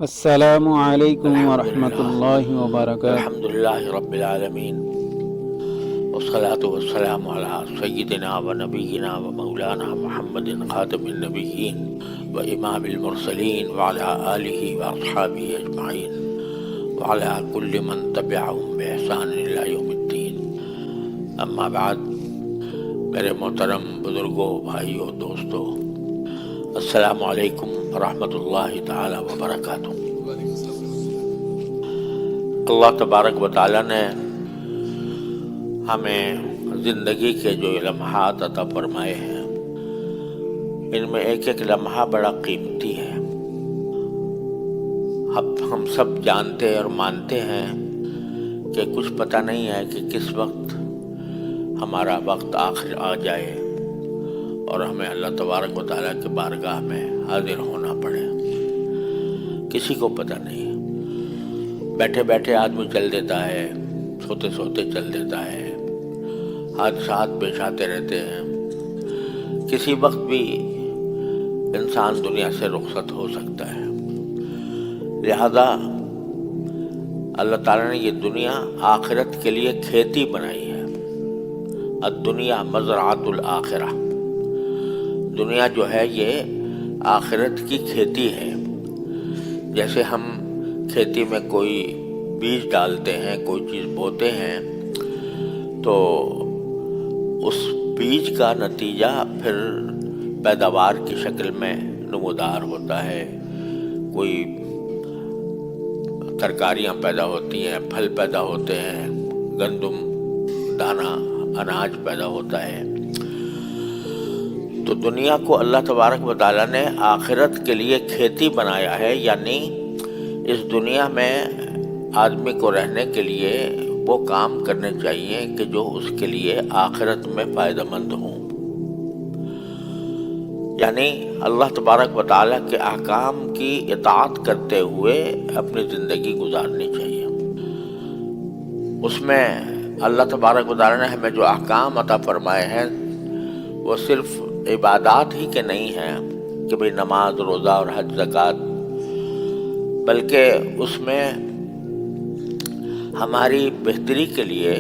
السلام علیکم الحمد ورحمۃ للہ اللہ وبرکاتہ۔ الحمد للہ رب العالمین والصلاة والسلام علی سیدنا و نبینا و مولانا محمد خاتم النبیین و امام المرسلین وعلی آلہ و اصحابہ اجمعین وعلی کل من تبعہم بإحسان الی یوم الدین۔ اما بعد، میرے محترم بزرگوں، بھائیوں، دوستوں، السلام علیکم ورحمۃ اللہ تعالی وبرکاتہ۔ اللہ تبارک و تعالیٰ نے ہمیں زندگی کے جو لمحات عطا فرمائے ہیں، ان میں ایک ایک لمحہ بڑا قیمتی ہے۔ اب ہم سب جانتے اور مانتے ہیں کہ کچھ پتہ نہیں ہے کہ کس وقت ہمارا وقت آخر آ جائے اور ہمیں اللہ تبارک و تعالیٰ کے بارگاہ میں حاضر ہونا پڑے۔ کسی کو پتہ نہیں ہے۔ بیٹھے بیٹھے آدمی چل دیتا ہے، سوتے سوتے چل دیتا ہے، حادثات پیش آتے رہتے ہیں۔ کسی وقت بھی انسان دنیا سے رخصت ہو سکتا ہے۔ لہذا اللہ تعالیٰ نے یہ دنیا آخرت کے لیے کھیتی بنائی ہے۔ الدنیا مزرعۃ الآخرہ، دنیا جو ہے یہ آخرت کی کھیتی ہے۔ جیسے ہم کھیتی میں کوئی بیج ڈالتے ہیں، کوئی چیز بوتے ہیں، تو اس بیج کا نتیجہ پھر پیداوار کی شکل میں نمودار ہوتا ہے۔ کوئی ترکاریاں پیدا ہوتی ہیں، پھل پیدا ہوتے ہیں، گندم، دانہ، اناج پیدا ہوتا ہے۔ تو دنیا کو اللہ تبارک و تعالیٰ نے آخرت کے لیے کھیتی بنایا ہے، یعنی اس دنیا میں آدمی کو رہنے کے لیے وہ کام کرنے چاہیے کہ جو اس کے لیے آخرت میں فائدہ مند ہوں۔ یعنی اللہ تبارک و تعالیٰ کے احکام کی اطاعت کرتے ہوئے اپنی زندگی گزارنی چاہیے۔ اس میں اللہ تبارک و تعالیٰ نے ہمیں جو احکام عطا فرمائے ہیں وہ صرف عبادات ہی کے نہیں ہیں کہ بھئی نماز، روزہ اور حج، زکوٰۃ، بلکہ اس میں ہماری بہتری کے لیے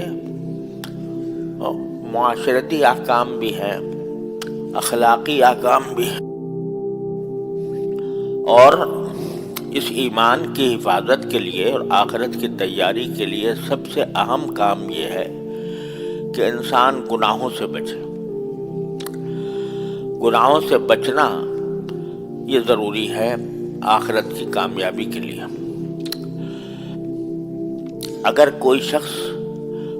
معاشرتی احکام بھی ہیں، اخلاقی احکام بھی ہیں، اور اس ایمان کی حفاظت کے لیے اور آخرت کی تیاری کے لیے سب سے اہم کام یہ ہے کہ انسان گناہوں سے بچے۔ گناہوں سے بچنا یہ ضروری ہے آخرت کی کامیابی کے لیے۔ اگر کوئی شخص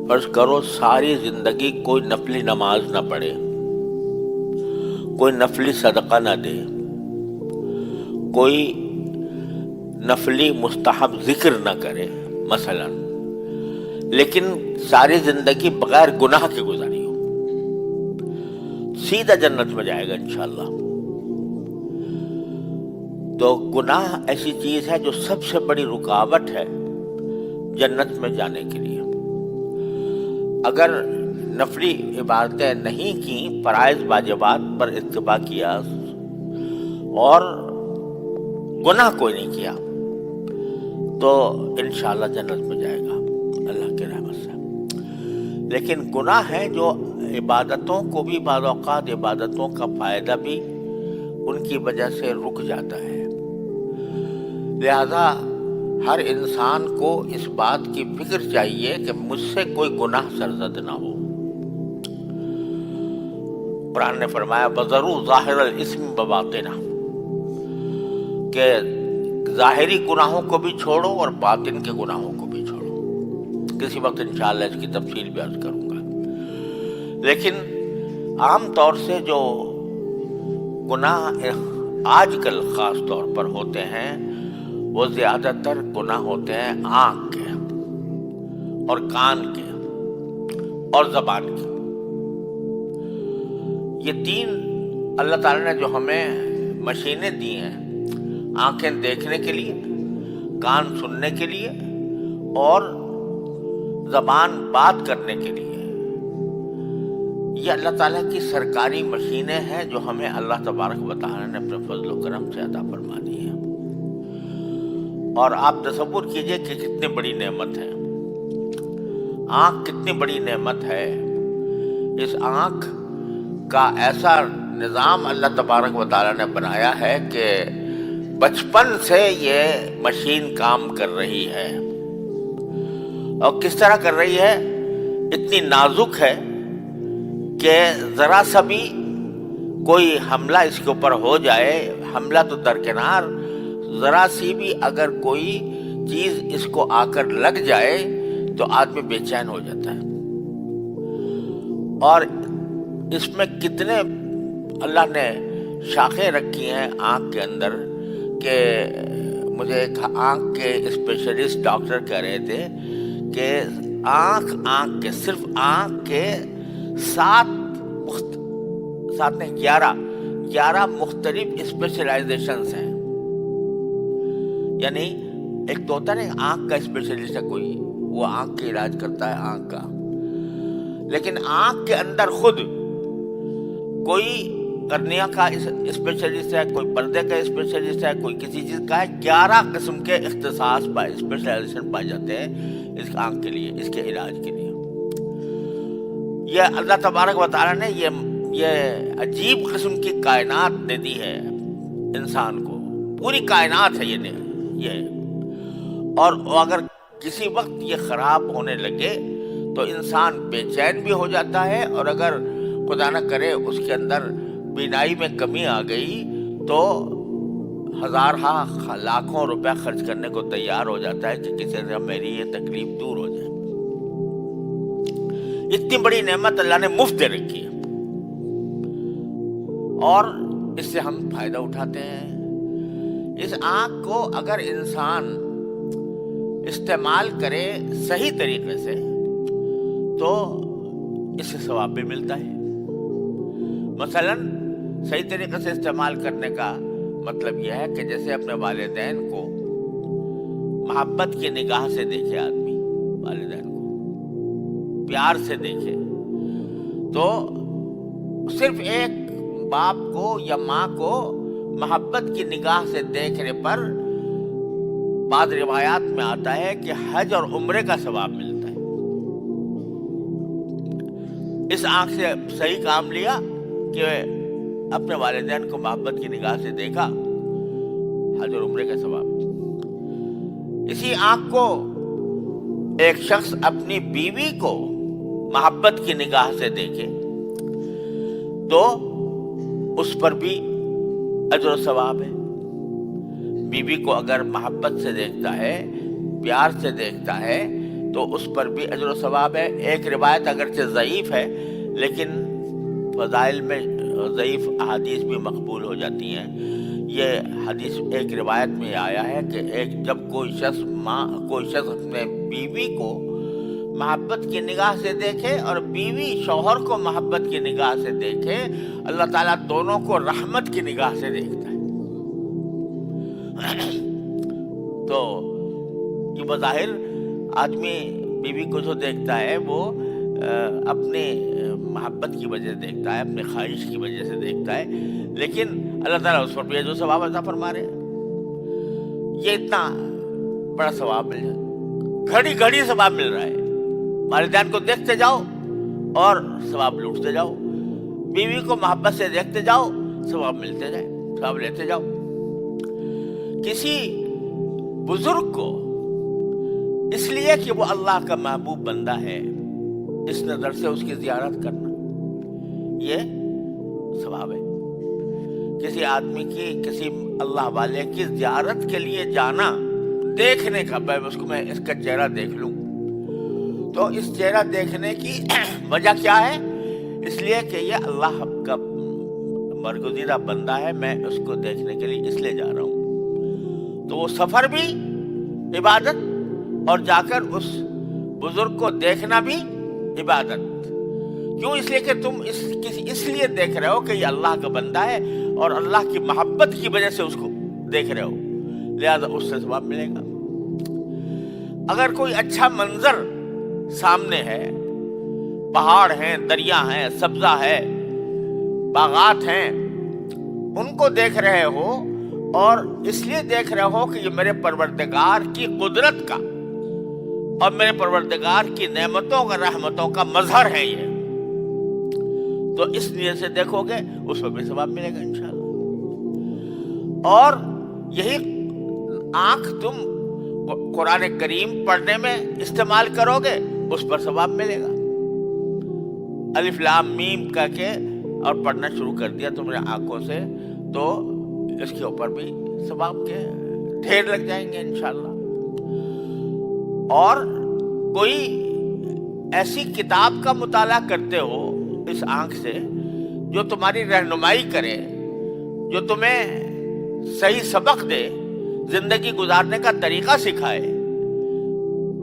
فرض کرو ساری زندگی کوئی نفلی نماز نہ پڑھے، کوئی نفلی صدقہ نہ دے، کوئی نفلی مستحب ذکر نہ کرے مثلا، لیکن ساری زندگی بغیر گناہ کے گزاری ہو، سیدھا جنت میں جائے گا انشاءاللہ۔ تو گناہ ایسی چیز ہے جو سب سے بڑی رکاوٹ ہے جنت میں جانے کے لیے۔ اگر نفلی عبادتیں نہیں کی، فرائض واجبات پر اتباع کیا اور گناہ کوئی نہیں کیا، تو انشاءاللہ جنت میں جائے گا اللہ کے رحمت سے۔ لیکن گناہ ہے جو عبادتوں کو بھی بعض اوقات عبادتوں کا فائدہ بھی ان کی وجہ سے رک جاتا ہے۔ لہذا ہر انسان کو اس بات کی فکر چاہیے کہ مجھ سے کوئی گناہ سرزد نہ ہو۔ قرآن نے فرمایا بذروا ظاہر الاسم بباطنہ، کہ ظاہری گناہوں کو بھی چھوڑو اور باطن کے گناہوں کو بھی چھوڑو۔ کسی وقت انشاءاللہ اس کی تفصیل بھی عرض کروں گا۔ لیکن عام طور سے جو گناہ آج کل خاص طور پر ہوتے ہیں وہ زیادہ تر گناہ ہوتے ہیں آنکھ کے اور کان کے اور زبان کے۔ یہ تین اللہ تعالیٰ نے جو ہمیں مشینیں دی ہیں، آنکھیں دیکھنے کے لیے، کان سننے کے لیے اور زبان بات کرنے کے لیے، یہ اللہ تعالیٰ کی سرکاری مشینیں ہیں جو ہمیں اللہ تبارک و تعالیٰ نے اپنے فضل و کرم سے عطا فرما دی ہیں۔ اور آپ تصور کیجئے کہ کتنی بڑی نعمت ہے آنکھ، کتنی بڑی نعمت ہے۔ اس آنکھ کا ایسا نظام اللہ تبارک و تعالیٰ نے بنایا ہے کہ بچپن سے یہ مشین کام کر رہی ہے۔ اور کس طرح کر رہی ہے؟ اتنی نازک ہے کہ ذرا سا بھی کوئی حملہ اس کے اوپر ہو جائے، حملہ تو درکنار، ذرا سی بھی اگر کوئی چیز اس کو آ کر لگ جائے تو آدمی بے چین ہو جاتا ہے۔ اور اس میں کتنے اللہ نے شاخیں رکھی ہیں آنکھ کے اندر کہ مجھے ایک آنکھ کے اسپیشلسٹ ڈاکٹر کہہ رہے تھے کہ آنکھ کے صرف آنکھ کے 11 مختلف اسپیشلائزیشنز ہیں۔ یعنی ایک تو ہوتا ہے نا آنکھ کا اسپیشلسٹ ہے کوئی، وہ آنکھ کا علاج کرتا ہے آنکھ کا، لیکن آنکھ کے اندر خود کوئی کرنیا کا اسپیشلسٹ ہے، کوئی پردے کا اسپیشلسٹ ہے، کوئی کسی چیز کا ہے۔ 11 قسم کے اختصاص اسپیشلائزیشن پائے جاتے ہیں اس آنکھ کے لیے، اس کے علاج کے لیے۔ یہ اللہ تبارک و تعالیٰ نے یہ عجیب قسم کی کائنات دے دی ہے انسان کو، پوری کائنات ہے یہ۔ اور اگر کسی وقت یہ خراب ہونے لگے تو انسان بے چین بھی ہو جاتا ہے، اور اگر خدا نہ کرے اس کے اندر بینائی میں کمی آ گئی تو ہزارہ لاکھوں روپے خرچ کرنے کو تیار ہو جاتا ہے کہ کسی طرح میری یہ تکلیف دور ہو جائے۔ اتنی بڑی نعمت اللہ نے مفت دے رکھی ہے، اور اس سے ہم فائدہ اٹھاتے ہیں۔ اس آنکھ کو اگر انسان استعمال کرے صحیح طریقے سے تو اس سے ثواب بھی ملتا ہے۔ مثلا صحیح طریقے سے استعمال کرنے کا مطلب یہ ہے کہ جیسے اپنے والدین کو محبت کی نگاہ سے دیکھے آدمی، والدین کو پیار سے دیکھے، تو صرف ایک باپ کو یا ماں کو محبت کی نگاہ سے دیکھنے پر بعض روایات میں آتا ہے کہ حج اور عمرے کا ثواب ملتا ہے۔ اس آنکھ سے صحیح کام لیا کہ اپنے والدین کو محبت کی نگاہ سے دیکھا، حج اور عمرے کا ثواب۔ اسی آنکھ کو ایک شخص اپنی بیوی کو محبت کی نگاہ سے دیکھے تو اس پر بھی اجر و ثواب ہے۔ بیوی کو اگر محبت سے دیکھتا ہے، پیار سے دیکھتا ہے تو اس پر بھی اجر و ثواب ہے۔ ایک روایت اگرچہ ضعیف ہے لیکن فضائل میں ضعیف احادیث بھی مقبول ہو جاتی ہیں۔ یہ حدیث ایک روایت میں آیا ہے کہ جب کوئی شخص اپنے بیوی کو محبت کی نگاہ سے دیکھے اور بیوی شوہر کو محبت کی نگاہ سے دیکھے، اللہ تعالیٰ دونوں کو رحمت کی نگاہ سے دیکھتا ہے۔ تو یہ بظاہر آدمی بیوی کو جو دیکھتا ہے وہ اپنے محبت کی وجہ سے دیکھتا ہے، اپنے خواہش کی وجہ سے دیکھتا ہے، لیکن اللہ تعالیٰ اس پر بھی جو ثواب عطا فرما رہے ہیں۔ یہ اتنا بڑا ثواب مل جائے، گھڑی گھڑی ثواب مل رہا ہے۔ والدین کو دیکھتے جاؤ اور ثواب لوٹتے جاؤ، بیوی کو محبت سے دیکھتے جاؤ، ثواب ملتے جائے، ثواب لیتے جاؤ۔ کسی بزرگ کو اس لیے کہ وہ اللہ کا محبوب بندہ ہے، اس نظر سے اس کی زیارت کرنا یہ ثواب ہے۔ کسی آدمی کی، کسی اللہ والے کی زیارت کے لیے جانا، دیکھنے کا، میں اس کا چہرہ دیکھ لوں، تو اس چہرہ دیکھنے کی وجہ کیا ہے؟ اس لیے کہ یہ اللہ کا برگزیدہ بندہ ہے، میں اس کو دیکھنے کے لیے اس لیے جا رہا ہوں۔ تو وہ سفر بھی عبادت اور جا کر اس بزرگ کو دیکھنا بھی عبادت۔ کیوں؟ اس لیے کہ تم اس لیے دیکھ رہے ہو کہ یہ اللہ کا بندہ ہے اور اللہ کی محبت کی وجہ سے اس کو دیکھ رہے ہو، لہذا اس سے ثواب ملے گا۔ اگر کوئی اچھا منظر سامنے ہے، پہاڑ ہیں، دریا ہیں، سبزہ ہے، باغات ہیں، ان کو دیکھ رہے ہو اور اس لیے دیکھ رہے ہو کہ یہ میرے پروردگار کی قدرت کا اور میرے پروردگار کی نعمتوں کا رحمتوں کا مظہر ہے یہ، تو اس نیت سے دیکھو گے اس میں بھی ثواب ملے گا انشاءاللہ۔ اور یہی آنکھ تم قرآن کریم پڑھنے میں استعمال کرو گے اس پر ثواب ملے گا۔ الف لام میم کہہ کے اور پڑھنا شروع کر دیا تم نے آنکھوں سے، تو اس کے اوپر بھی ثواب کے ڈھیر لگ جائیں گے انشاءاللہ۔ اور کوئی ایسی کتاب کا مطالعہ کرتے ہو اس آنکھ سے جو تمہاری رہنمائی کرے، جو تمہیں صحیح سبق دے، زندگی گزارنے کا طریقہ سکھائے،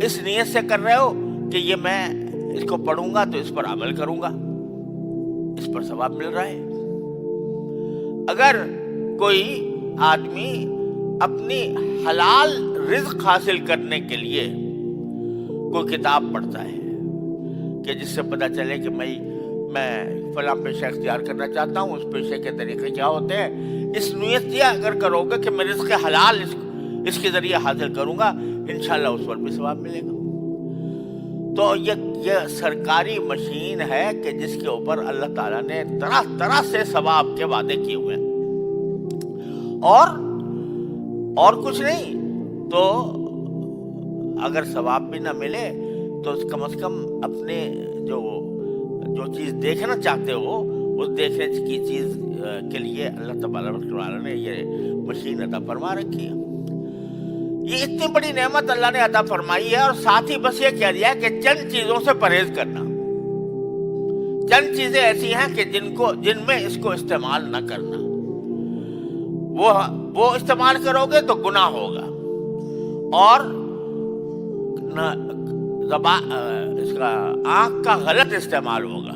اس نیت سے کر رہے ہو کہ یہ میں اس کو پڑھوں گا تو اس پر عمل کروں گا، اس پر ثواب مل رہا ہے۔ اگر کوئی آدمی اپنی حلال رزق حاصل کرنے کے لیے کوئی کتاب پڑھتا ہے کہ جس سے پتہ چلے کہ میں فلاں پیشہ اختیار کرنا چاہتا ہوں، اس پیشے کے طریقے کیا ہوتے ہیں، اس نیت سے اگر کرو گے کہ میں رزق حلال اس کے ذریعے حاصل کروں گا، انشاءاللہ اس پر بھی ثواب ملے گا۔ تو یہ سرکاری مشین ہے کہ جس کے اوپر اللہ تعالیٰ نے طرح طرح سے ثواب کے وعدے کیے ہوئے ہیں، اور کچھ نہیں تو اگر ثواب بھی نہ ملے تو کم از کم اپنے جو چیز دیکھنا چاہتے ہو اس دیکھنے کی چیز کے لیے اللہ تبارک و تعالیٰ نے یہ مشین عطا فرما رکھی ہے۔ یہ اتنی بڑی نعمت اللہ نے عطا فرمائی ہے، اور ساتھ ہی بس یہ کہہ دیا کہ چند چیزوں سے پرہیز کرنا، چند چیزیں ایسی ہیں کہ جن میں اس کو استعمال نہ کرنا، وہ استعمال کرو گے تو گناہ ہوگا، اور اس کا آنکھ کا غلط استعمال ہوگا۔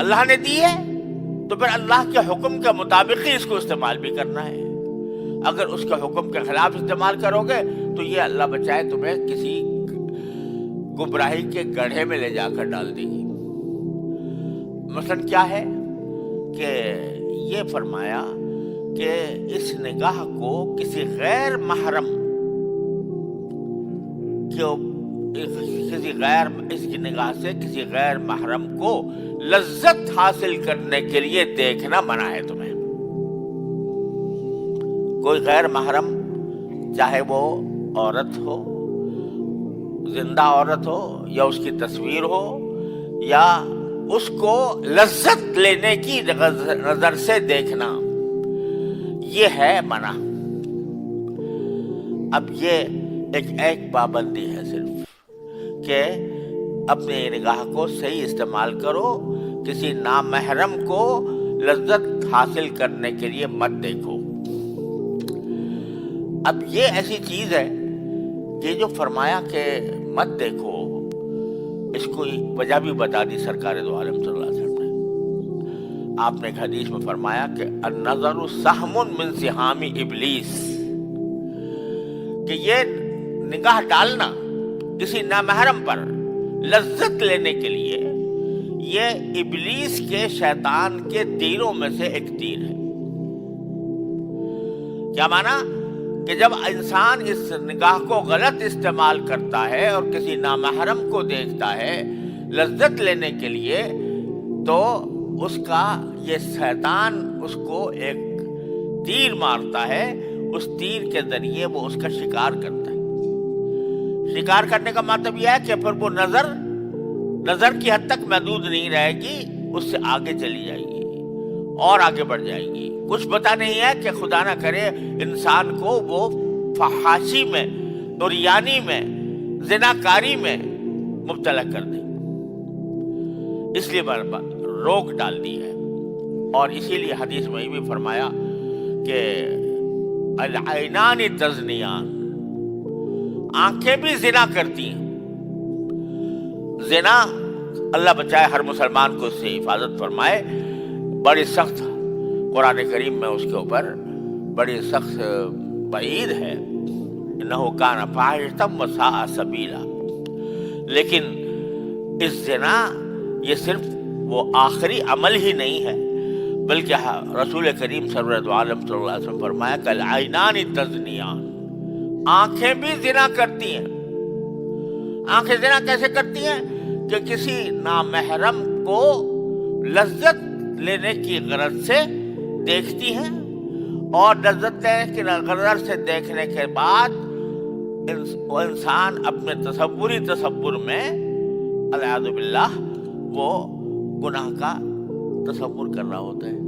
اللہ نے دی ہے تو پھر اللہ کے حکم کے مطابق ہی اس کو استعمال بھی کرنا ہے۔ اگر اس کے حکم کے خلاف استعمال کرو گے تو یہ اللہ بچائے تمہیں کسی گمراہی کے گڑھے میں لے جا کر ڈال دے گی۔ مثلاً کیا ہے کہ یہ فرمایا کہ اس نگاہ کو کسی غیر محرم اس کی نگاہ سے کسی غیر محرم کو لذت حاصل کرنے کے لیے دیکھنا منع ہے تمہیں۔ کوئی غیر محرم، چاہے وہ عورت ہو، زندہ عورت ہو، یا اس کی تصویر ہو، یا اس کو لذت لینے کی نظر سے دیکھنا، یہ ہے منع۔ اب یہ ایک پابندی ہے صرف کہ اپنی نگاہ کو صحیح استعمال کرو، کسی نامحرم کو لذت حاصل کرنے کے لیے مت دیکھو۔ اب یہ ایسی چیز ہے کہ جو فرمایا کہ مت دیکھو، اس کو وجہ بھی بتا دی سرکار دو عالم صلی اللہ علیہ وسلم نے۔ آپ نے ایک حدیث میں فرمایا کہ النظر سہم من سہام ابلیس، کہ یہ نگاہ ڈالنا کسی نامحرم پر لذت لینے کے لیے، یہ ابلیس کے شیطان کے تیروں میں سے ایک تیر ہے۔ کیا مانا کہ جب انسان اس نگاہ کو غلط استعمال کرتا ہے اور کسی نامحرم کو دیکھتا ہے لذت لینے کے لیے، تو اس کا یہ شیطان اس کو ایک تیر مارتا ہے، اس تیر کے ذریعے وہ اس کا شکار کرتا ہے۔ شکار کرنے کا مطلب یہ ہے کہ پھر وہ نظر کی حد تک محدود نہیں رہے گی، اس سے آگے چلی جائے گی اور آگے بڑھ جائے گی۔ کچھ پتہ نہیں ہے کہ خدا نہ کرے انسان کو وہ فحاشی میں، عریانی میں، زناکاری میں مبتلا کر دے، اس لیے روک ڈال دی ہے۔ اور اسی لیے حدیث میں بھی فرمایا کہ العینان تزنیان، آنکھیں بھی زنا کرتی ہیں۔ زنا اللہ بچائے ہر مسلمان کو اس سے حفاظت فرمائے، بڑی سخت قرآن کریم میں اس کے اوپر بڑی سخت وعید ہے، انہ کان فاحشۃ وساء سبیلا۔ لیکن اس زنا یہ صرف وہ آخری عمل ہی نہیں ہے بلکہ رسول کریم سرورت عالم صلی اللہ علیہ وسلم فرمایا کہ العینان تزنیان، آنکھیں بھی زنا کرتی ہیں۔ آنکھیں زنا کیسے کرتی ہیں؟ کہ کسی نامحرم کو لذت لینے کی غرض سے دیکھتی ہیں، اور لذت لینے کی غرض سے دیکھنے کے بعد وہ انسان اپنے تصور میں والعیاذ باللہ وہ گناہ کا تصور کر رہا ہوتا ہے،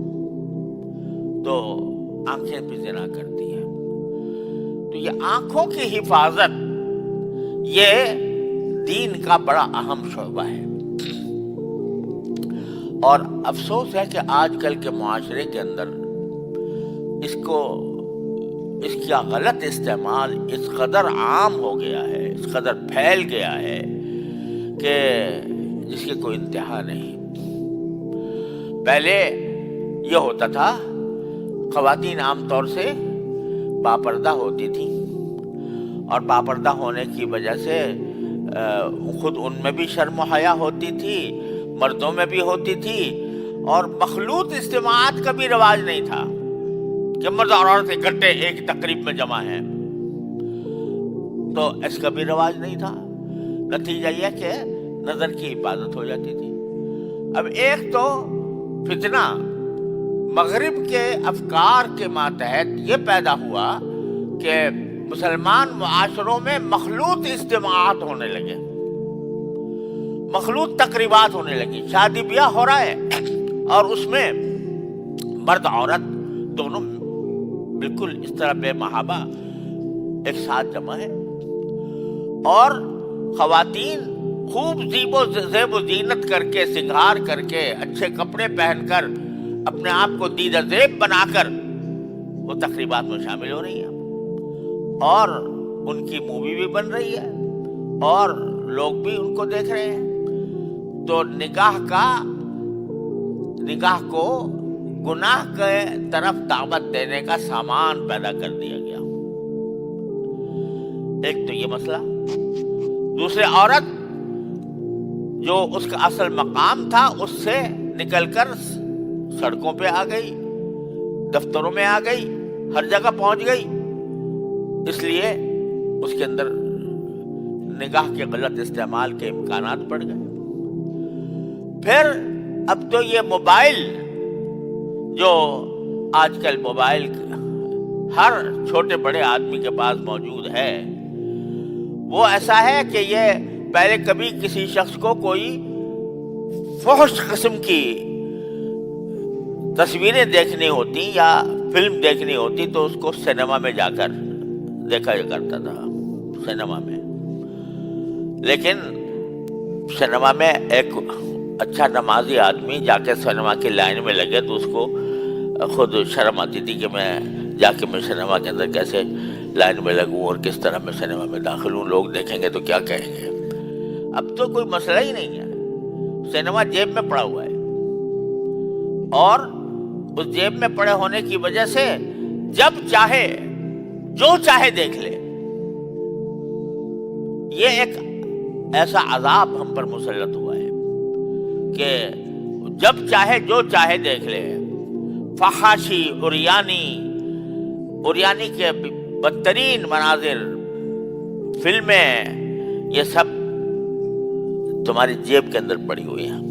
تو آنکھیں بھی زنا کرتی ہیں۔ تو یہ آنکھوں کی حفاظت یہ دین کا بڑا اہم شعبہ ہے، اور افسوس ہے کہ آج کل کے معاشرے کے اندر اس کا غلط استعمال اس قدر عام ہو گیا ہے، اس قدر پھیل گیا ہے کہ جس کی کوئی انتہا نہیں۔ پہلے یہ ہوتا تھا، خواتین عام طور سے باپردہ ہوتی تھیں، اور باپردہ ہونے کی وجہ سے خود ان میں بھی شرم و حیا ہوتی تھی، مردوں میں بھی ہوتی تھی، اور مخلوط اجتماعات کا بھی رواج نہیں تھا کہ مرد اور عورت اکٹھے ایک تقریب میں جمع ہیں، تو اس کا بھی رواج نہیں تھا۔ نتیجہ یہ کہ نظر کی حفاظت ہو جاتی تھی۔ اب ایک تو فتنہ مغرب کے افکار کے ماتحت یہ پیدا ہوا کہ مسلمان معاشروں میں مخلوط اجتماعات ہونے لگے، مخلوط تقریبات ہونے لگی، شادی بیاہ ہو رہا ہے اور اس میں مرد عورت دونوں بالکل اس طرح بے محابہ ایک ساتھ جمع ہے، اور خواتین خوب زیب و زینت کر کے، سنگھار کر کے، اچھے کپڑے پہن کر، اپنے آپ کو دیدہ زیب بنا کر وہ تقریبات میں شامل ہو رہی ہیں، اور ان کی مووی بھی بن رہی ہے اور لوگ بھی ان کو دیکھ رہے ہیں۔ تو نکاح کو گناہ کے طرف دعوت دینے کا سامان پیدا کر دیا گیا۔ ایک تو یہ مسئلہ، دوسرے عورت جو اس کا اصل مقام تھا اس سے نکل کر سڑکوں پہ آ گئی، دفتروں میں آ گئی، ہر جگہ پہنچ گئی، اس لیے اس کے اندر نگاہ کے غلط استعمال کے امکانات بڑھ گئے۔ پھر اب تو یہ موبائل، جو آج کل موبائل ہر چھوٹے بڑے آدمی کے پاس موجود ہے، وہ ایسا ہے کہ یہ پہلے کبھی کسی شخص کو کوئی فحش قسم کی تصویریں دیکھنی ہوتی یا فلم دیکھنی ہوتی تو اس کو سینما میں جا کر دیکھا کرتا تھا، سینما میں۔ لیکن سینما میں ایک اچھا نمازی آدمی جا کے سینما کی لائن میں لگے تو اس کو خود شرم آتی تھی کہ میں جا کے میں سینما کے اندر کیسے لائن میں لگوں اور کس طرح میں سینما میں داخل ہوں، لوگ دیکھیں گے تو کیا کہیں گے۔ اب تو کوئی مسئلہ ہی نہیں ہے، سینما جیب میں پڑا ہوا ہے، اور اس جیب میں پڑے ہونے کی وجہ سے جب چاہے جو چاہے دیکھ لے۔ یہ ایک ایسا عذاب ہم پر مسلط ہوا ہے کہ جب چاہے جو چاہے دیکھ لے۔ فحاشی، اوریانی کے بدترین مناظر، فلمیں، یہ سب تمہاری جیب کے اندر پڑی ہوئی ہیں۔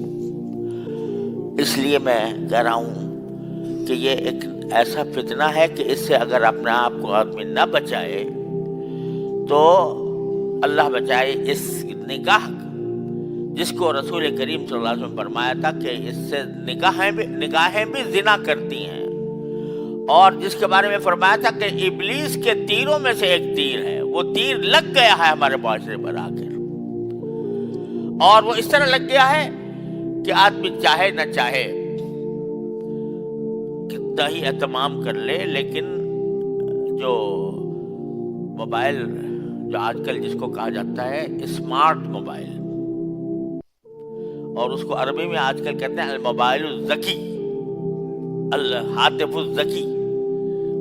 اس لیے میں کہہ رہا ہوں کہ یہ ایک ایسا فتنہ ہے کہ اس سے اگر اپنے آپ کو آدمی نہ بچائے تو اللہ بچائے اس نکاح، جس کو رسول کریم صلی اللہ علیہ وسلم فرمایا تھا کہ اس سے نگاہیں بھی زنا کرتی ہیں، اور جس کے بارے میں فرمایا تھا کہ ابلیس کے تیروں میں سے ایک تیر ہے، وہ تیر لگ گیا ہے ہمارے معاشرے پر آ کر، اور وہ اس طرح لگ گیا ہے کہ آدمی چاہے نہ چاہے کتنا ہی اہتمام کر لے، لیکن جو موبائل، جو آج کل جس کو کہا جاتا ہے اسمارٹ موبائل، اور اس کو عربی میں آج کل کہتے ہیں الموبائل الذکی، الہاتف الذکی،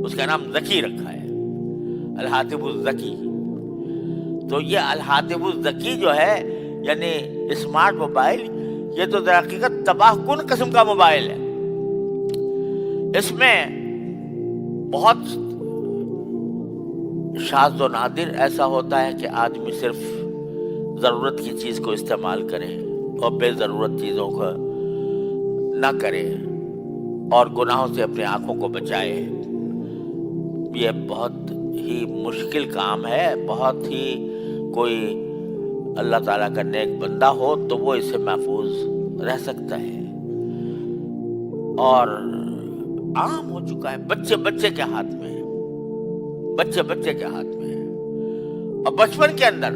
اس کا نام ذکی رکھا ہے، الہاتف الذکی۔ تو یہ الہاتف الذکی جو ہے، یعنی اسمارٹ موبائل، یہ تو در حقیقت تباہ کن قسم کا موبائل ہے۔ اس میں بہت شاذ و نادر ایسا ہوتا ہے کہ آدمی صرف ضرورت کی چیز کو استعمال کرے اور بے ضرورت چیزوں کو نہ کرے اور گناہوں سے اپنی آنکھوں کو بچائے. یہ بہت ہی مشکل کام ہے. بہت ہی کوئی اللہ تعالیٰ کا نیک بندہ ہو تو وہ اس سے محفوظ رہ سکتا ہے. اور عام ہو چکا ہے، بچے کے ہاتھ میں ہے، بچے کے ہاتھ میں ہے. اور بچپن کے اندر،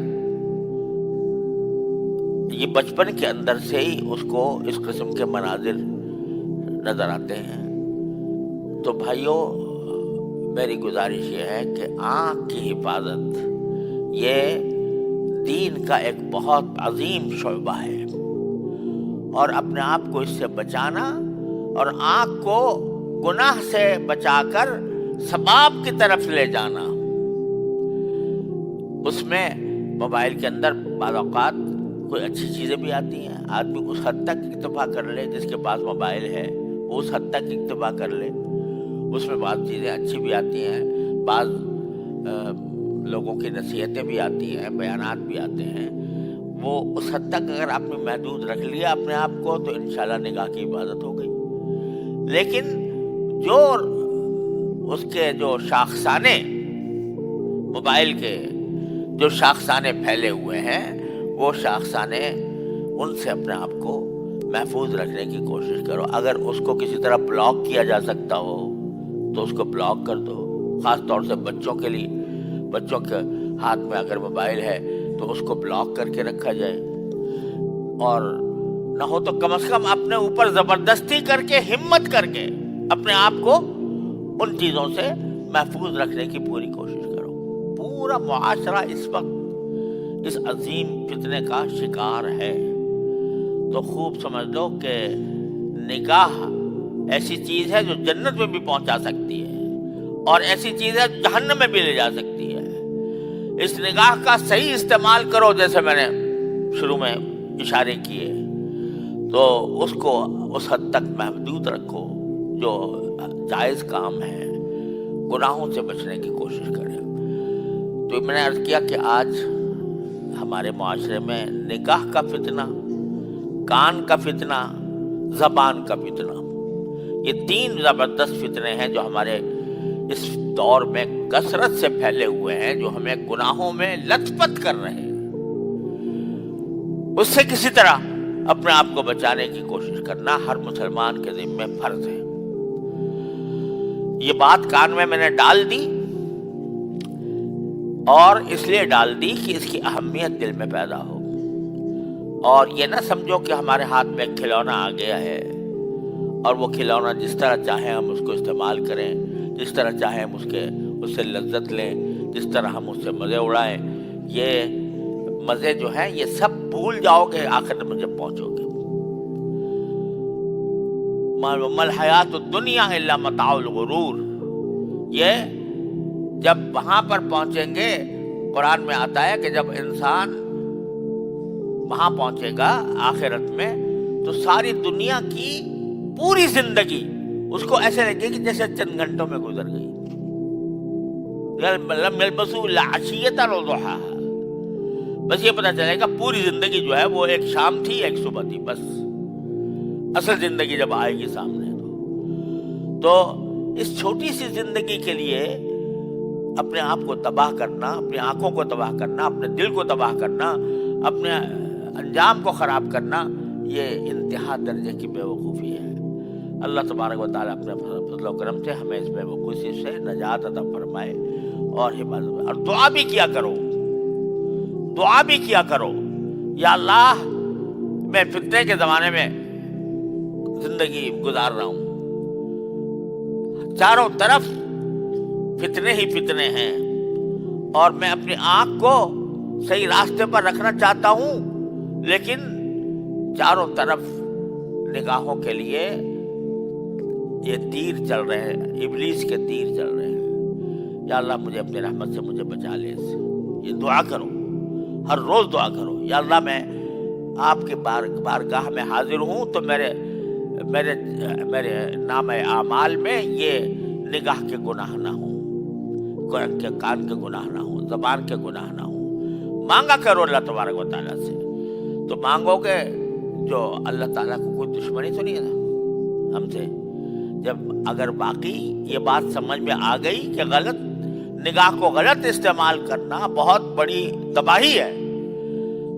یہ بچپن کے اندر سے ہی اس کو اس قسم کے مناظر نظر آتے ہیں. تو بھائیوں، میری گزارش یہ ہے کہ آنکھ کی حفاظت یہ دین کا ایک بہت عظیم شعبہ ہے، اور اپنے آپ کو اس سے بچانا اور آنکھ کو گناہ سے بچا کر ثواب کی طرف لے جانا. اس میں موبائل کے اندر بعض اوقات کوئی اچھی چیزیں بھی آتی ہیں. آدمی اس حد تک اکتفا کر لے، جس کے پاس موبائل ہے وہ اس حد تک اکتفا کر لے. اس میں بعض چیزیں اچھی بھی آتی ہیں، بعض لوگوں کی نصیحتیں بھی آتی ہیں، بیانات بھی آتے ہیں. وہ اس حد تک اگر آپ نے محدود رکھ لیا اپنے آپ کو تو انشاءاللہ نگاہ کی حفاظت ہو گئی. لیکن جو اس کے جو شاخسانے، موبائل کے جو شاخسانے پھیلے ہوئے ہیں، وہ شاخسانے، ان سے اپنے آپ کو محفوظ رکھنے کی کوشش کرو. اگر اس کو کسی طرح بلاک کیا جا سکتا ہو تو اس کو بلاک کر دو. خاص طور سے بچوں کے لیے، بچوں کے ہاتھ میں اگر موبائل ہے تو اس کو بلاک کر کے رکھا جائے. اور نہ ہو تو کم از کم اپنے اوپر زبردستی کر کے، ہمت کر کے اپنے آپ کو ان چیزوں سے محفوظ رکھنے کی پوری کوشش کرو. پورا معاشرہ اس وقت اس عظیم فتنے کا شکار ہے. تو خوب سمجھ لو کہ نگاہ ایسی چیز ہے جو جنت میں بھی پہنچا سکتی ہے، اور ایسی چیز ہے جہنم میں بھی لے جا سکتی ہے. اس نگاہ کا صحیح استعمال کرو، جیسے میں نے شروع میں اشارے کیے. تو اس کو اس حد تک محدود رکھو جو جائز کام ہے، گناہوں سے بچنے کی کوشش کریں. تو میں نے عرض کیا کہ آج ہمارے معاشرے میں نگاہ کا فتنہ، کان کا فتنہ، زبان کا فتنہ، یہ تین زبردست فتنے ہیں جو ہمارے اس دور میں کثرت سے پھیلے ہوئے ہیں، جو ہمیں گناہوں میں لت پت کر رہے ہیں. اس سے کسی طرح اپنے آپ کو بچانے کی کوشش کرنا ہر مسلمان کے ذمہ فرض ہے. یہ بات کان میں نے ڈال دی، اور اس لیے ڈال دی کہ اس کی اہمیت دل میں پیدا ہو. اور یہ نہ سمجھو کہ ہمارے ہاتھ میں ایک کھلونا آ گیا ہے اور وہ کھلونا جس طرح چاہیں ہم اس کو استعمال کریں، جس طرح چاہیں ہم اس سے لذت لیں، جس طرح ہم اس سے مزے اڑائیں. یہ مزے جو ہیں یہ سب بھول جاؤ گے آخر میں جب پہنچو گے. مَل حیات الدنیا الا متاع الغرور. یہ جب وہاں پر پہنچیں گے، قرآن میں آتا ہے کہ جب انسان وہاں پہنچے گا آخرت میں تو ساری دنیا کی پوری زندگی اس کو ایسے لگے کہ جیسے چند گھنٹوں میں گزر گئی. لم يلبثوا الا عشیۃ او ضحاها. بس یہ پتہ چلے گا پوری زندگی جو ہے وہ ایک شام تھی، ایک صبح تھی. بس اصل زندگی جب آئے گی سامنے تو اس چھوٹی سی زندگی کے لیے اپنے آپ کو تباہ کرنا، اپنی آنکھوں کو تباہ کرنا، اپنے دل کو تباہ کرنا، اپنے انجام کو خراب کرنا، یہ انتہا درجے کی بے وقوفی ہے. اللہ تبارک و تعالیٰ اپنے فضل و کرم سے ہمیں اس بے وقوفی سے نجات عطا فرمائے اور حفاظت. اور دعا بھی کیا کرو، دعا بھی کیا کرو، یا اللہ میں فتنے کے زمانے میں زندگی گزار رہا ہوں، چاروں طرف فتنے ہی فتنے ہیں، اور میں اپنی آنکھ کو صحیح راستے پر رکھنا چاہتا ہوں، لیکن چاروں طرف نگاہوں کے لیے یہ تیر چل رہے ہیں، ابلیس کے تیر چل رہے ہیں. یا اللہ مجھے اپنی رحمت سے مجھے بچا لے اس سے. یہ دعا کرو، ہر روز دعا کرو، یا اللہ میں آپ کے بارگاہ میں حاضر ہوں تو میرے میرے نام اعمال میں یہ نگاہ کے گناہ نہ ہوں، کان کے گناہ نہ ہوں، زبان کے گناہ نہ ہوں۔ مانگا کرو اللہ تبارک و تعالیٰ سے، تو مانگو گے جو اللہ تعالیٰ کو کوئی دشمنی تو نہیں ہے نا ہم سے۔ جب اگر باقی یہ بات سمجھ میں آ گئی کہ غلط نگاہ کو غلط استعمال کرنا بہت بڑی تباہی ہے،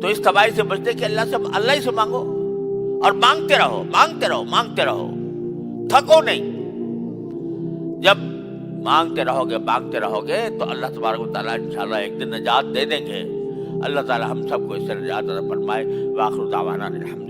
تو اس تباہی سے بچنے کے اللہ ہی سے مانگو، اور مانگتے رہو مانگتے رہو مانگتے رہو، تھکو نہیں۔ جب مانگتے رہو گے تو اللہ تبارک و تعالیٰ انشاءاللہ ایک دن نجات دے دیں گے۔ اللہ تعالیٰ ہم سب کو اس سے نجات عطا فرمائے۔ وآخر دعوانا الحمد